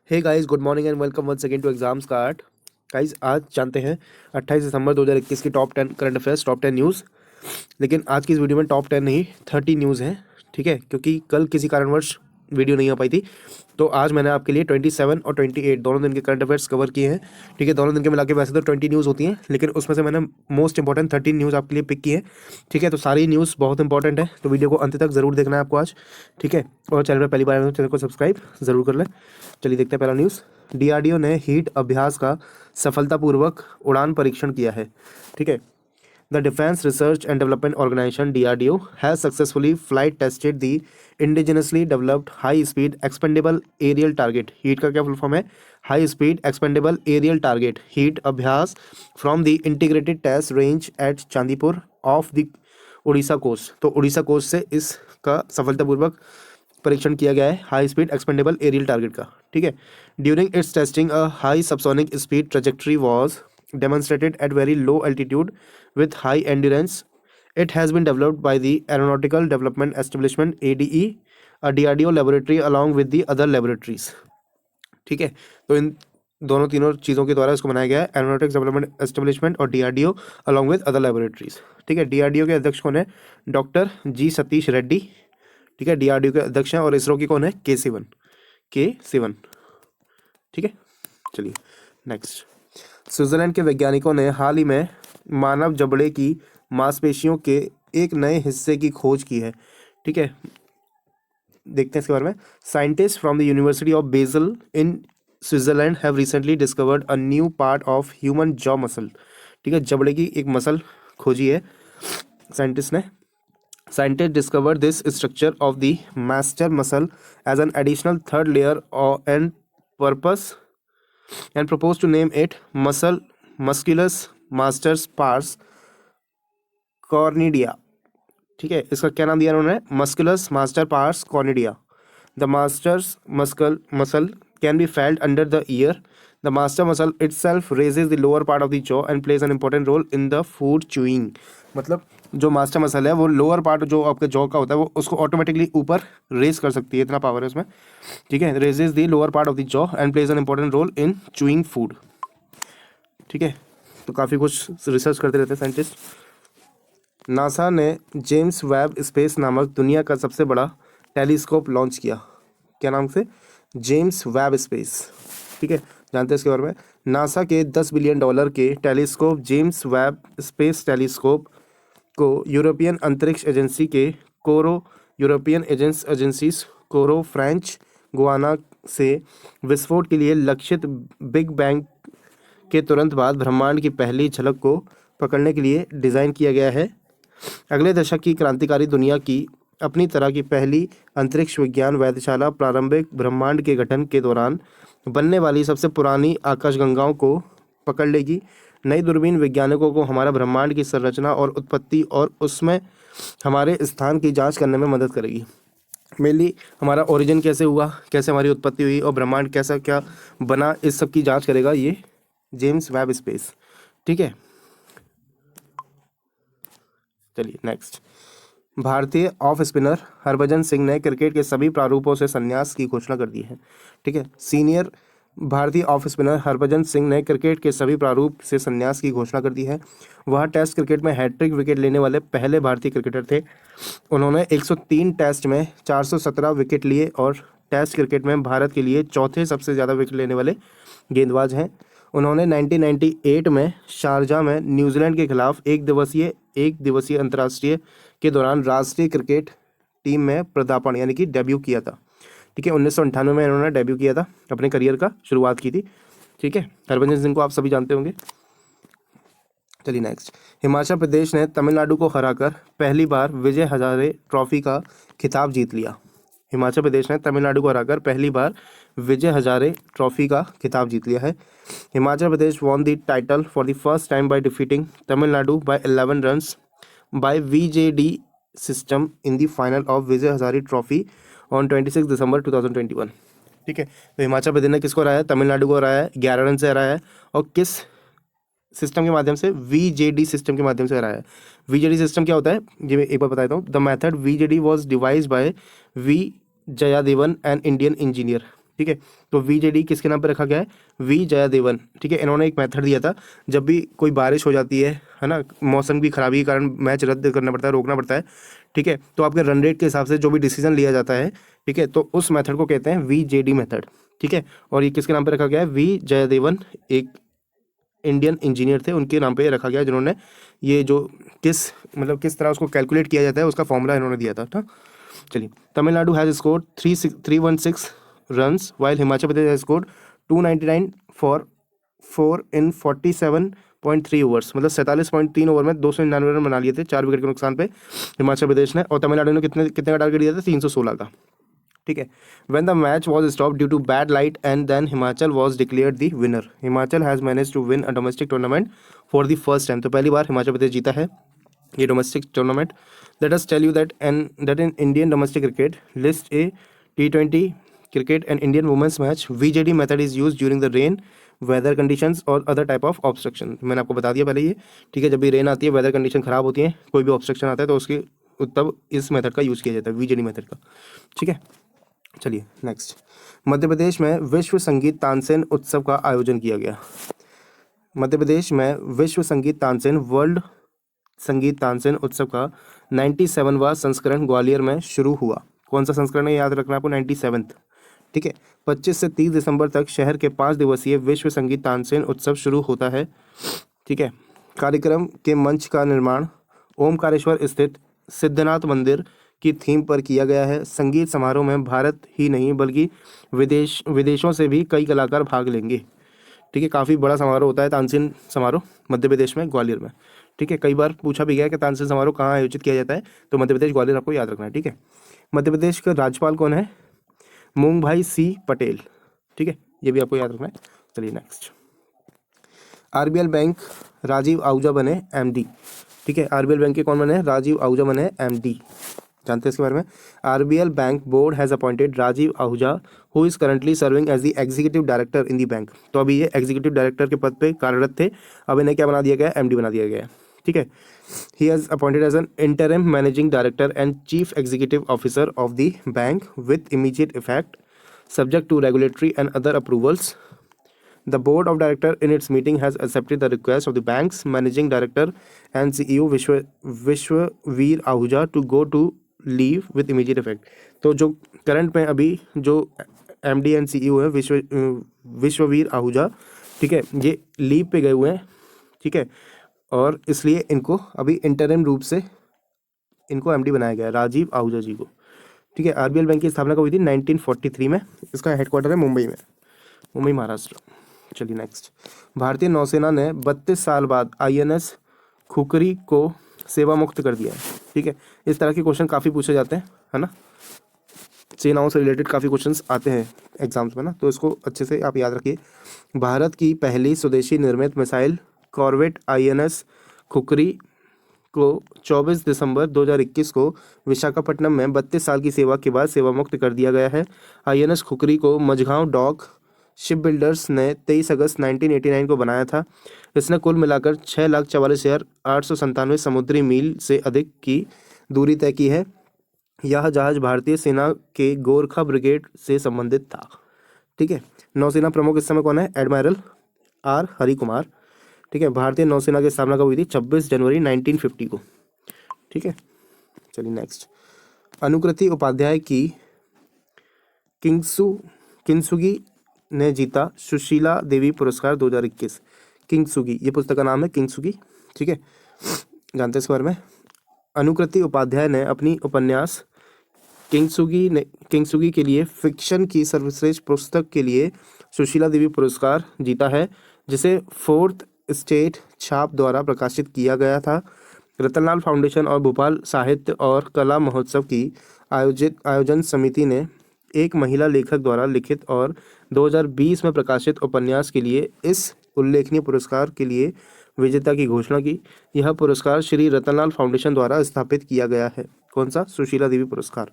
Hey guys, good morning and welcome once again to exams card. Guys, आज जानते हैं 28 दिसंबर 2021 की top 10 current affairs, top 10 news. लेकिन आज की इस वीडियो में टॉप 10 नहीं 30 न्यूज़ हैं, ठीक है, क्योंकि कल किसी कारणवश वीडियो नहीं आ पाई थी। तो आज मैंने आपके लिए 27 और 28 दोनों दिन के करंट अफेयर्स कवर किए हैं, ठीक है। दोनों दिन के मिला के वैसे तो 20 न्यूज़ होती हैं, लेकिन उसमें से मैंने मोस्ट इंपॉर्टेंट 13 न्यूज़ आपके लिए पिक की है, ठीक है। तो सारी न्यूज़ बहुत इंपॉर्टेंट है, तो वीडियो को अंत तक जरूर देखना है आपको आज, ठीक है। और चैनल पर पहली बार आए हो तो चैनल को सब्सक्राइब जरूर कर लें। चलिए देखते हैं पहला न्यूज़। डीआरडीओ ने हीट अभ्यास का सफलतापूर्वक उड़ान परीक्षण किया है, ठीक है। The defence research and development organisation DRDO has successfully flight tested the indigenously developed high speed expendable aerial target. HEAT का क्या फुल फॉर्म है? High speed expendable aerial target HEAT Abhyas from the integrated test range at Chandipur off the Orissa coast. तो Orissa coast से इसका सफलतापूर्वक परीक्षण किया गया है high speed expendable aerial target का, ठीक है। During its testing a high subsonic speed trajectory was demonstrated at very low altitude with high endurance. It has been developed by the Aeronautical Development Establishment ADE, a DRDO laboratory along with the other laboratories, ठीक है। तो इन दोनों तीनों चीज़ों के द्वारा इसको बनाया गया है, एरोनॉटिक्स डेवलपमेंट एस्टेब्लिशमेंट और DRDO along with other laboratories, ठीक है। डीआरडीओ के अध्यक्ष कौन है? डॉक्टर जी सतीश रेड्डी, ठीक है, डीआरडीओ के अध्यक्ष हैं। और इसरो की कौन है? के सिवन, ठीक है। चलिए नेक्स्ट। स्विट्जरलैंड के वैज्ञानिकों ने हाल ही में मानव जबड़े की मांसपेशियों के एक नए हिस्से की खोज की है, ठीक है। देखते हैं इसके बारे में। Scientist from the university of Basel in Switzerland have recently discovered a new part of human jaw muscle, ठीक है, जबड़े की एक मसल खोजी है साइंटिस्ट ने। Scientists discovered this structure of the master muscle as an additional third layer and purpose and proposed to name it musculus masters pars cornidia, ठीक है। इसका क्या नाम दिया उन्होंने? Musculus masseter pars cornidia. The masseters muscle can be felt under the ear. The masseter muscle itself raises the lower part of the jaw and plays an important role in the food chewing। मतलब जो master muscle है वो lower part जो आपके jaw का होता है वो उसको ऑटोमेटिकली ऊपर रेज कर सकती है, इतना पावर है उसमें, ठीक है। Raises the lower part of the jaw and plays an important role in chewing food, ठीक है। तो काफ़ी कुछ रिसर्च करते रहते हैं साइंटिस्ट। नासा ने जेम्स वेब स्पेस नामक दुनिया का सबसे बड़ा टेलीस्कोप लॉन्च किया। क्या नाम से? जेम्स वेब स्पेस, ठीक है। जानते हैं इसके बारे में। नासा के $10 बिलियन के telescope James Webb space telescope को यूरोपियन अंतरिक्ष एजेंसी के यूरोपियन एजेंसीज कोरो फ्रेंच गुआना से विस्फोट के लिए लक्षित बिग बैंग के तुरंत बाद ब्रह्मांड की पहली झलक को पकड़ने के लिए डिज़ाइन किया गया है। अगले दशक की क्रांतिकारी दुनिया की अपनी तरह की पहली अंतरिक्ष विज्ञान वेधशाला प्रारंभिक ब्रह्मांड के गठन के दौरान बनने वाली सबसे पुरानी आकाशगंगाओं को पकड़ लेगी। नई दूरबीन वैज्ञानिकों को हमारा ब्रह्मांड की संरचना और उत्पत्ति और उसमें हमारे स्थान की जांच करने में मदद करेगी। मेनली हमारा ओरिजिन कैसे हुआ, कैसे हमारी उत्पत्ति हुई और ब्रह्मांड कैसा क्या बना, इस सब की जांच करेगा ये जेम्स वेब स्पेस, ठीक है। चलिए नेक्स्ट। भारतीय ऑफ स्पिनर हरभजन सिंह ने क्रिकेट के सभी प्रारूपों से संन्यास की घोषणा कर दी है, ठीक है। सीनियर भारतीय ऑफ स्पिनर हरभजन सिंह ने क्रिकेट के सभी प्रारूप से संन्यास की घोषणा कर दी है। वह टेस्ट क्रिकेट में हैट्रिक विकेट लेने वाले पहले भारतीय क्रिकेटर थे। उन्होंने 103 टेस्ट में 417 विकेट लिए और टेस्ट क्रिकेट में भारत के लिए चौथे सबसे ज़्यादा विकेट लेने वाले गेंदबाज हैं। उन्होंने 1998 में शारजा में न्यूजीलैंड के खिलाफ एक दिवसीय अंतर्राष्ट्रीय के दौरान राष्ट्रीय क्रिकेट टीम में पदार्पण यानी कि डेब्यू किया था, ठीक है। 1998 में इन्होंने डेब्यू किया था, अपने करियर का शुरुआत की थी, ठीक है। हरभजन सिंह को आप सभी जानते होंगे। चलिए नेक्स्ट। हिमाचल प्रदेश ने तमिलनाडु को हराकर पहली बार विजय हजारे ट्रॉफी का खिताब जीत लिया। हिमाचल प्रदेश ने तमिलनाडु को हराकर पहली बार विजय हजारे ट्रॉफी का खिताब जीत लिया है। Himachal Pradesh won the title for the first time by defeating Tamil Nadu by 11 runs by VJD system in the final of Vijay Hazare trophy on 26 December 2021, ठीक है। तो हिमाचल प्रदेश ने किसको हराया? तमिलनाडु को हराया है, 11 रन से हराया है। और किस सिस्टम के माध्यम से? वीजेडी सिस्टम के माध्यम से हराया है। वीजेडी सिस्टम क्या होता है ये मैं एक बार बताता हूँ। The method VJD was devised by V Jayadevan an Indian engineer, ठीक है। तो VJD किसके नाम पे रखा गया है? वी जयादेवन। ठीक है, इन्होंने एक मेथड दिया था, जब भी कोई बारिश हो जाती है ना, मौसम की खराबी के कारण मैच रद्द करना पड़ता है, रोकना पड़ता है, ठीक है, तो आपके रन रेट के हिसाब से जो भी डिसीजन लिया जाता है, ठीक है, तो उस मेथड को कहते हैं VJD मेथड। ठीक है, और ये किसके नाम पे रखा गया है? वी जयदेवन, एक इंडियन इंजीनियर थे, उनके नाम पे रखा गया, जिन्होंने ये जो किस तरह उसको कैलकुलेट किया जाता है उसका फॉर्मूला इन्होंने दिया था। चलिए, Tamil Nadu has scored 316 runs while Himachal Pradesh has scored 299 for 4 in 47.3 overs, मतलब 47.3 ओवर में 299 रन बना लिए थे 4 विकेट के नुकसान पे हिमाचल प्रदेश ने, और तमिलनाडु ने कितने कितने का टारगेट दिया था? 316 का। ठीक है, when the match was stop due to bad light and then Himachal was declared the winner. Himachal has manage to win a domestic tournament for the first time, तो पहली बार हिमाचल प्रदेश जीता है ये domestic tournament. Let us tell you that in Indian domestic cricket list A T20 cricket and Indian women's match VJD method is used during the rain, weather conditions और other type of obstruction। मैंने आपको बता दिया पहले ये, ठीक है, जब भी रेन आती है, वेदर कंडीशन खराब होती है, कोई भी ऑब्स्ट्रक्शन आता है, तो उसके तब इस मेथड का यूज़ किया जाता है, VJD मेथड का। ठीक है, चलिए नेक्स्ट। मध्य प्रदेश में विश्व संगीत तानसेन उत्सव का आयोजन किया गया। मध्य प्रदेश में विश्व संगीत तानसेन वर्ल्ड संगीत तानसेन उत्सव का 97वां संस्करण ग्वालियर में शुरू हुआ। कौन सा संस्करण है, याद रखना आपको, 97th। ठीक है, 25 से 30 दिसंबर तक शहर के 5 दिवसीय विश्व संगीत तानसेन उत्सव शुरू होता है। ठीक है, कार्यक्रम के मंच का निर्माण ओमकारेश्वर स्थित सिद्धनाथ मंदिर की थीम पर किया गया है। संगीत समारोह में भारत ही नहीं बल्कि विदेशों से भी कई कलाकार भाग लेंगे। ठीक है, काफ़ी बड़ा समारोह होता है तानसेन समारोह मध्य प्रदेश में, ग्वालियर में। ठीक है, कई बार पूछा भी गया है कि तानसेन समारोह कहाँ आयोजित किया जाता है, तो मध्य प्रदेश ग्वालियर आपको याद रखना है। ठीक है, मध्य प्रदेश का राज्यपाल कौन है? मूंगभाई सी पटेल। ठीक है, ये भी आपको याद रखना है। चलिए next. RBL bank Rajiv Ahuja बने MD। ठीक है, RBL बैंक के कौन बने? राजीव आहूजा बने MD। जानते हैं इसके बारे में? RBL bank board has appointed Rajiv Ahuja who is currently serving as the executive director in the bank. तो अभी ये एग्जीक्यूटिव डायरेक्टर के पद पे कार्यरत थे, अब इन्हें क्या बना दिया गया? MD बना दिया गया है। ठीक है, he has appointed as an interim managing director and chief executive officer of the bank with immediate effect, subject to regulatory and other approvals. The board of directors in its meeting has accepted the request of the bank's managing director and CEO Vishwaveer Ahuja to go to leave with immediate effect। तो जो current में अभी जो MD and CEO है विश्ववीर आहूजा, ठीक है, ये leave पे गए हुए हैं। ठीक है, और इसलिए इनको अभी इंटरिम रूप से इनको MD बनाया गया है, राजीव आहूजा जी को। ठीक है, RBL बैंक की स्थापना कब हुई थी? 1943 में। इसका हेडक्वार्टर है मुंबई में, मुंबई महाराष्ट्र। चलिए नेक्स्ट। भारतीय नौसेना ने 32 साल बाद INS खुकरी को सेवा मुक्त कर दिया है। ठीक है, इस तरह के क्वेश्चन काफ़ी पूछे जाते हैं, है ना, सेनाओं से रिलेटेड काफ़ी क्वेश्चंस आते हैं एग्जाम्स में ना, तो इसको अच्छे से आप याद रखिए। भारत की पहली स्वदेशी निर्मित मिसाइल कॉर्वेट INS खुकरी को 24 दिसंबर 2021 को विशाखापट्टनम में 32 साल की सेवा के बाद सेवा मुक्त कर दिया गया है। INS खुकरी को मझगांव डॉक शिप बिल्डर्स ने 23 अगस्त 1989 को बनाया था। इसने कुल मिलाकर 6,44,897 समुद्री मील से अधिक की दूरी तय की है। यह जहाज भारतीय सेना के गोरखा ब्रिगेड से संबंधित था। ठीक है, नौसेना प्रमुख इस समय कौन है? Admiral R Hari Kumar. ठीक है, भारतीय नौसेना की स्थापना कब हुई थी? 26 जनवरी 1950 को। ठीक है, चलिए नेक्स्ट। अनुकृति उपाध्याय की किंगसुगी ने जीता सुशीला देवी पुरस्कार 2021। किंगसुगी, ये पुस्तक का नाम है किंगसुगी। ठीक है, जानते हैं इसके बारे में? अनुकृति उपाध्याय ने अपनी उपन्यास किंगसुगी के लिए फिक्शन की सर्वश्रेष्ठ पुस्तक के लिए सुशीला देवी पुरस्कार जीता है, जिसे 4th स्टेट छाप द्वारा प्रकाशित किया गया था। रतनलाल फाउंडेशन और भोपाल साहित्य और कला महोत्सव की आयोजन समिति ने एक महिला लेखक द्वारा लिखित और 2020 में प्रकाशित उपन्यास के लिए इस उल्लेखनीय पुरस्कार के लिए विजेता की घोषणा की। यह पुरस्कार श्री रतनलाल फाउंडेशन द्वारा स्थापित किया गया है। कौन सा? सुशीला देवी पुरस्कार।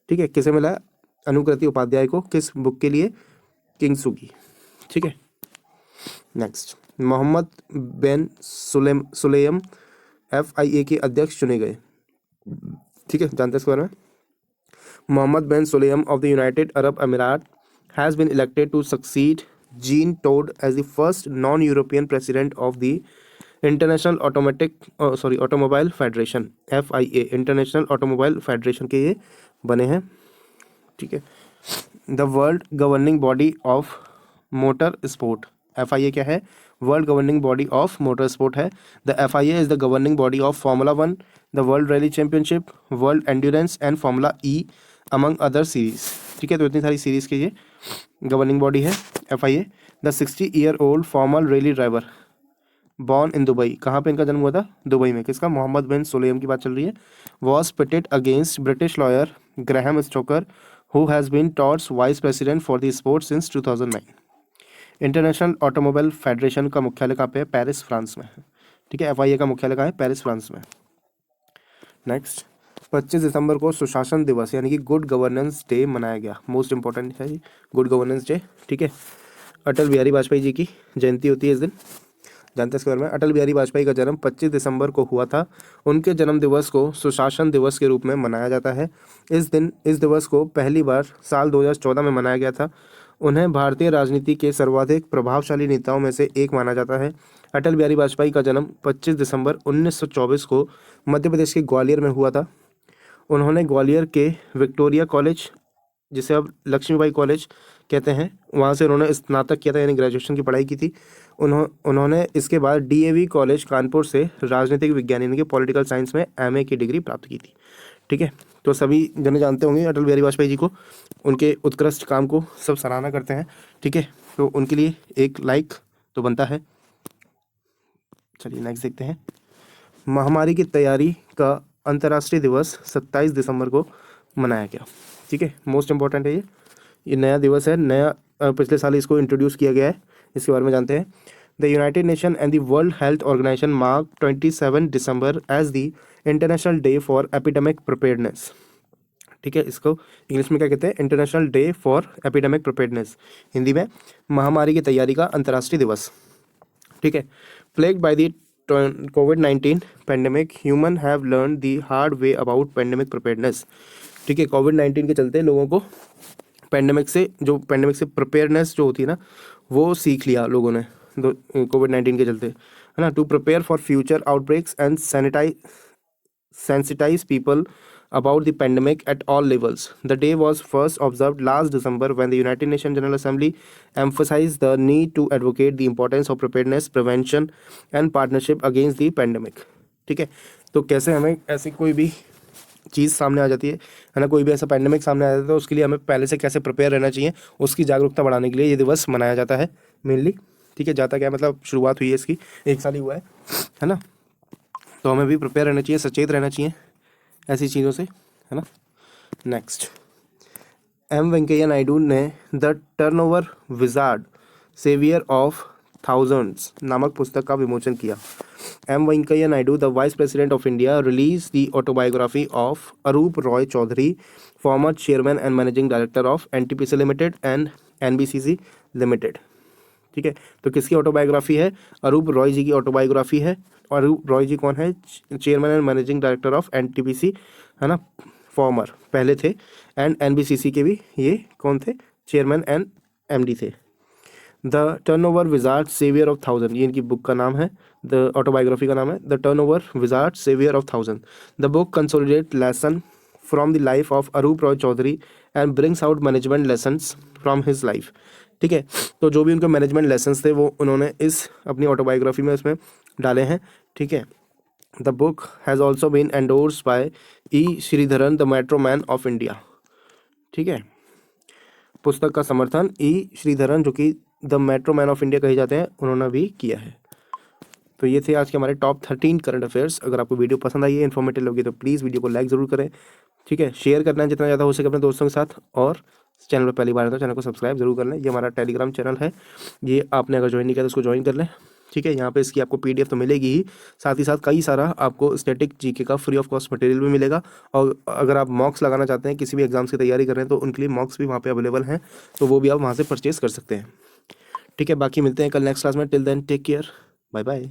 ठीक है, किसे मिला? अनुकृति उपाध्याय को। किस बुक के लिए? किंगसुगी। ठीक है, next. Mohammad bin Sulem FIA के अध्यक्ष चुने गए। ठीक है, जानते हैं इसके बारे में? Mohammed bin Sulayem of the United Arab Emirates has been elected to succeed Jean Todt as the first non-European president of the international automobile federation FIA, international automobile federation के ये बने हैं, ठीक है। The world governing body of motor sport, FIA क्या है? World governing body of motor sport है। The FIA is the governing body of Formula 1, the world rally championship, world endurance and Formula E among other series, ठीक है। तो इतनी सारी series के ये गवर्निंग बॉडी है FIA। The 60-year-old formal rally driver born in Dubai, कहाँ पे इनका जन्म हुआ था? दुबई में। किसका? मोहम्मद बिन सुलेम की बात चल रही है। Was pitted against British lawyer Graham Stoker who has been touts vice president for the sport since 2009। International automobile federation का मुख्यालय कहाँ पे है? पेरिस, फ्रांस में है, ठीक है। FIA का मुख्यालय कहाँ है? पेरिस, फ्रांस में। नेक्स्ट, 25 दिसंबर को सुशासन दिवस यानी कि गुड गवर्नेंस डे मनाया गया। मोस्ट इंपॉर्टेंट है ये गुड गवर्नेंस डे, ठीक है। अटल बिहारी वाजपेयी जी की जयंती होती है इस दिन, जानते हैं इसके बारे में। अटल बिहारी वाजपेयी का जन्म 25 दिसंबर को हुआ था। उनके जन्म दिवस को सुशासन दिवस के रूप में मनाया जाता है। इस दिवस को पहली बार साल 2014 में मनाया गया था। उन्हें भारतीय राजनीति के सर्वाधिक प्रभावशाली नेताओं में से एक माना जाता है। अटल बिहारी वाजपेयी का जन्म 25 दिसंबर 1924 को मध्य प्रदेश के ग्वालियर में हुआ था। उन्होंने ग्वालियर के विक्टोरिया कॉलेज, जिसे अब लक्ष्मीबाई कॉलेज कहते हैं, वहाँ से उन्होंने स्नातक किया था, यानी ग्रेजुएशन की पढ़ाई की थी। उन्होंने इसके बाद DAV कॉलेज कानपुर से राजनीतिक विज्ञान यानी कि पॉलिटिकल साइंस में MA की डिग्री प्राप्त की थी, ठीक है। तो सभी जने जानते होंगे अटल बिहारी वाजपेयी जी को, उनके उत्कृष्ट काम को सब सराहना करते हैं, ठीक है। तो उनके लिए एक लाइक तो बनता है। चलिए नेक्स्ट देखते हैं। महामारी की तैयारी का अंतर्राष्ट्रीय दिवस 27 दिसंबर को मनाया गया, ठीक है। मोस्ट इंपॉर्टेंट है ये नया दिवस है, नया पिछले साल इसको इंट्रोड्यूस किया गया है, इसके बारे में जानते हैं। The united nation and the world health organisation mark 27 दिसंबर as the international day for epidemic preparedness, ठीक है। इसको इंग्लिश में क्या कहते हैं? International day for epidemic preparedness, Hindi में महामारी की तैयारी का अंतर्राष्ट्रीय दिवस, ठीक है। Plagued by the COVID-19 pandemic, human have learn the hard way about pandemic preparedness, ठीक है। COVID-19 के चलते लोगों को पैंडेमिक से प्रिपेयरनेस जो होती है ना, वो सीख लिया लोगों ने COVID-19 के चलते, है ना। To prepare for future outbreaks and sensitize people about the pandemic at all levels. The day was first observed last December when the United Nations General Assembly emphasized the need to advocate the importance of preparedness, prevention and partnership against the pandemic, ठीक है। तो कैसे हमें ऐसी कोई भी चीज़ सामने आ जाती है ना, कोई भी ऐसा पैंडेमिक सामने आ जाता है, तो उसके लिए हमें पहले से कैसे प्रिपेयर रहना चाहिए, उसकी जागरूकता बढ़ाने के लिए ये दिवस मनाया जाता है मेनली, ठीक है। जाता क्या मतलब शुरुआत हुई है इसकी, 1 साल ही हुआ है ना। तो हमें भी प्रिपेयर रहना चाहिए, सचेत रहना चाहिए ऐसी चीज़ों से, है ना। नेक्स्ट, M वेंकैया नायडू ने the turnover wizard saviour of thousands नामक पुस्तक का विमोचन किया। M Venkaiah Naidu the vice president of India release the autobiography of Arup Roy Chowdhury, former chairman and managing director of NTPC limited and NBCC limited, ठीक है। तो किसकी ऑटोबायोग्राफी है? अरूप रॉय जी की ऑटोबायोग्राफी है। और अरूप रॉय जी कौन है? Chairman and managing director of NTPC, है ना, फॉर्मर पहले थे, एंड NBCC के भी ये कौन थे? चेयरमैन एंड MD थे। The turnover wizard saviour of thousand, ये इनकी बुक का नाम है, द ऑटोबायोग्राफी का नाम है the turnover wizard saviour of thousand. The book consolidate lesson from the life of Arup Roy Chowdhury and brings out management lessons from his life, ठीक है। तो जो भी उनके मैनेजमेंट लेसन्स थे वो उन्होंने इस अपनी ऑटोबायोग्राफी में उसमें डाले हैं, ठीक है। The book has also been endorsed by E Sreedharan the metro man of India, ठीक है। पुस्तक का समर्थन E श्रीधरन, जो कि the metro man of India कहे जाते हैं, उन्होंने भी किया है। तो ये थे आज के हमारे टॉप 13 करंट अफेयर्स। अगर आपको वीडियो पसंद आई है, इन्फॉर्मेटिव लगी, तो प्लीज़ वीडियो को लाइक ज़रूर करें, ठीक है। शेयर करना है जितना ज़्यादा हो सके अपने दोस्तों के साथ, और चैनल पर पहली बार है तो चैनल को सब्सक्राइब जरूर कर लें। ये हमारा टेलीग्राम चैनल है, ये आपने अगर ज्वाइन नहीं किया तो उसको ज्वाइन कर लें, ठीक है। यहाँ पे इसकी आपको PDF तो मिलेगी ही, साथ ही साथ कई सारा आपको स्टैटिक GK का फ्री ऑफ कॉस्ट मटेरियल भी मिलेगा। और अगर आप मॉक्स लगाना चाहते हैं, किसी भी एग्जाम्स की तैयारी कर रहे हैं, तो उनके लिए मॉक्स भी वहाँ पे अवेलेबल हैं, तो वो भी आप वहाँ से परचेज कर सकते हैं, ठीक है। बाकी मिलते हैं कल नेक्स्ट क्लास में। Till then take care, bye bye.